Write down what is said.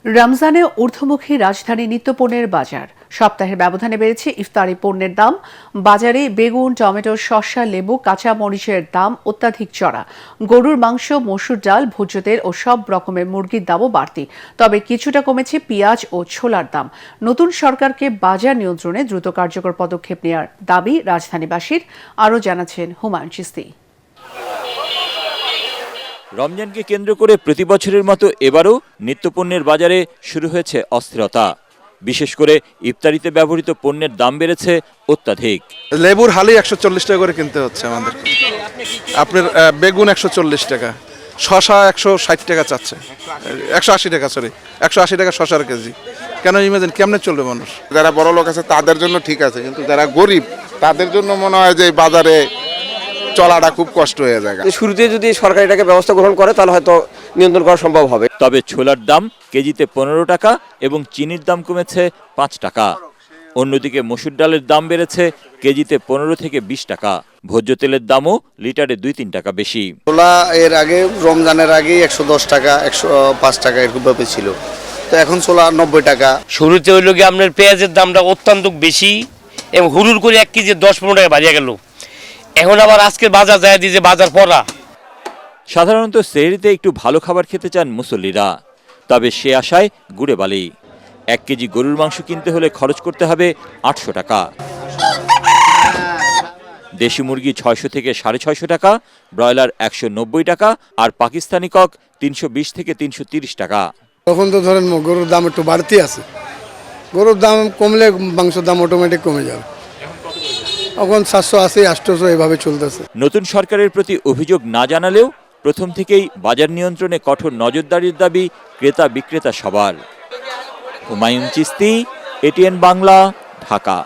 রমজানে ঊর্ধ্বমুখী রাজধানী নিত্যপণ্যের বাজার। সপ্তাহের ব্যবধানে বেড়েছে ইফতারি পণ্যের দাম। বাজারে বেগুন, টমেটো, শসা, লেবু, কাঁচা মরিচের দাম অত্যাধিক চড়া। গরুর মাংস, মসুর ডাল, ভোজ্য তেল ও সব রকমের মুরগির দামও বাড়তি। তবে কিছুটা কমেছে পেঁয়াজ ও ছোলার দাম। নতুন সরকারকে বাজার নিয়ন্ত্রণে দ্রুত কার্যকর পদক্ষেপ নেওয়ার দাবি রাজধানীবাসীর। আরও জানাচ্ছেন হুমায়ুন চিস্তি। রমজানকে কেন্দ্র করে প্রতি বছরের মতো এবারও নিত্যপণ্যের বাজারে শুরু হয়েছে অস্থিরতা। বিশেষ করে ইফতারিতে ব্যবহৃত পণ্যের দাম বেড়েছে অত্যাধিক। লেবুর হালি 140 টাকা করে কিনতে হচ্ছে আমাদের। আপনার বেগুন 140 টাকা, শসা 160 টাকা চাচ্ছে, 180 টাকা, সরি 180 টাকা শসার কেজি। কেন ইমাজিন কেমনে চলবে মানুষ? যারা বড় লোক আছে তাদের জন্য ঠিক আছে, কিন্তু যারা গরিব তাদের জন্য মনে হয় যে বাজারে চলাটা খুব কষ্ট হয়ে যায়। শুরুতে যদি সরকার এটাকে ব্যবস্থা গ্রহণ করে তাহলে হয়তো নিয়ন্ত্রণ করা সম্ভব হবে। তবে ছোলার দাম কেজিতে 15 টাকা এবং চিনির দাম কমেছে 5 টাকা। অন্যদিকে মসুর ডালের দাম বেড়েছে কেজিতে 15 থেকে 20 টাকা। ভোজ্য তেলের দামও লিটারে 2-3 টাকা বেশি। ছোলা এর আগে রমজানের আগে 110 টাকা 105 টাকা এরকমভাবে ছিল, তো এখন ছোলা 90 টাকা। শুরুতে হইল কি আপনার পেঁয়াজের দামটা অত্যন্ত বেশি এবং হুড়ুর করে 1 কেজি 10-15 টাকা বাড়িয়ে গেল। এখন আবার আজকের বাজার যায় দিয়েছে বাজার পড়া। সাধারণত সেহরিতে একটু ভালো খাবার খেতে চান মুসল্লিরা, তবে সে আশায় গুড়ে বালি। 1 কেজি গরুর মাংস কিনতে হলে খরচ করতে হবে 800 টাকা। দেশি মুরগি 600 থেকে 650 টাকা, ব্রয়লার 190 টাকা আর পাকিস্তানি কক 320 থেকে 330 টাকা। তখন তো ধরেন গরুর দাম একটু বাড়তি আছে, গরুর দাম কমলে মাংসের দাম অটোমেটিক কমে যাবে। এখন 780-800 এভাবে চলতেছে। নতুন সরকারের প্রতি অভিযোগ না জানালেও প্রথম থেকেই বাজার নিয়ন্ত্রণে কঠোর নজরদারির দাবি ক্রেতা বিক্রেতা সবার। হুমায়ুন চিস্তি, এটিএন বাংলা, ঢাকা।